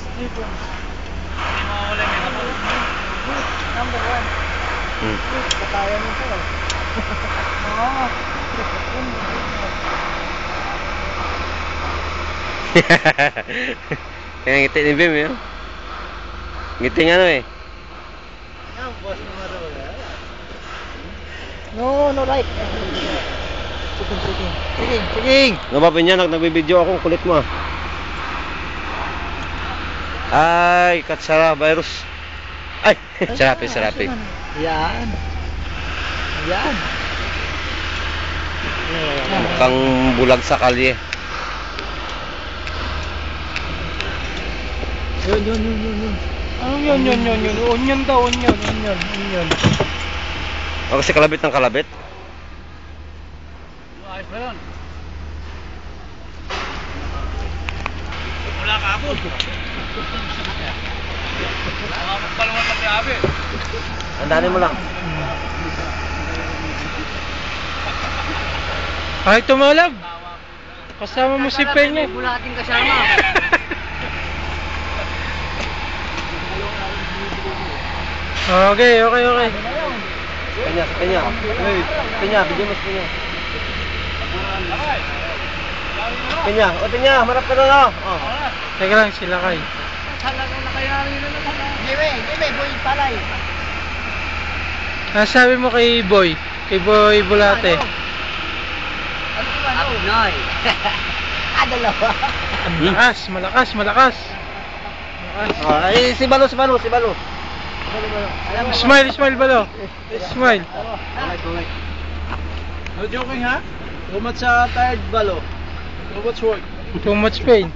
Stevens. Hindi mawawala yung ako. Number 1. Kaya mo siya. Oo. Kaya ngiti ni Bim yun. Ngiting ano eh. No, right. Checking. Nabapin niya, nagbibideo ako, kulit mo ah. Ay, katsara virus. Ay, sarapi. Yan. Mukhang bulag sa kalye. Yun. Anong yun? Onion daw, onion. O kasi kalabit ng kalabit. Ayos ba yun? Wala ka ako. Magpalungan pa si Abe. Andanin mo lang. Ay, tumalab. Kasama mo si Peña. Wala ating kasama. Okay. Peña, bigyan mo sa Peña. Peña, marap ka na. Oh. Teka lang, sila kay. Talagang nakayari na naman. Hindi, boy, palay. Sabi mo kay Boy Bulate. Abnoy. Dalawa. Malakas. Ay, si Balo. Smile, Balo. Smile. No joking ha? Too much tired balo. Too much work. Too much pain.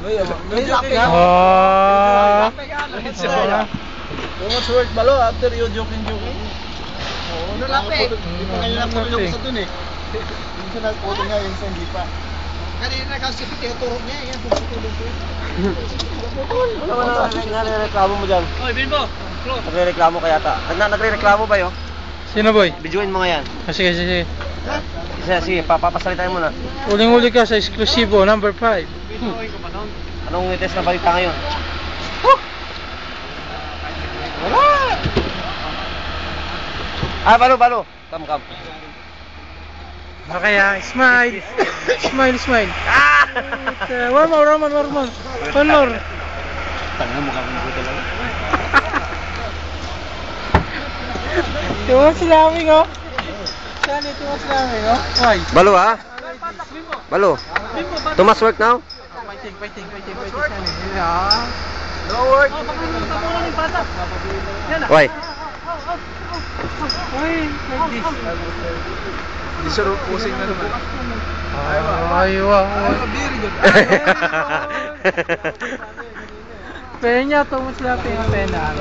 No joking ha? Oh. Too much work balo after you joking. Ano lapit? Hindi pa kanina pumulong sa dun eh. Minsan nagputo nga yung sa hindi pa. Kanina kasi tinuturo niya. Yan, tutulog ko yun. Ano nagrereklamo mo dyan? Oy, Bimbo. Nagrereklamo ka yata. Nagrereklamo ba yun? Sino, Boy? Bidyuin mo nga yan. Sige. Sige, papasalitain mo na. Uling-uli ka sa eksklusibo, number 5. Anong latest na balita ngayon? Ah, Balo. Come. Okay, smile. Smile. One more. One more. Tanga mo kang buto lang. Tuwas laming, oh. Sali, tuwas laming, oh. Why? Balo ha? Balo. Too much work now? Fighting. No work. Why? Why like this? Di siya pusing na naman. Aywa. Very good. Peña, tuwas laming ang pena.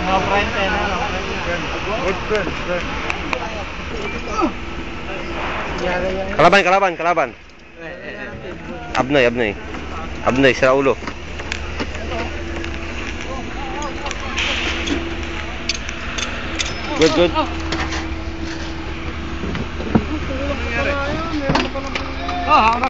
No friend, pena. Good friend. Kalaban. Abnoy, sira ulo. Good. Oh,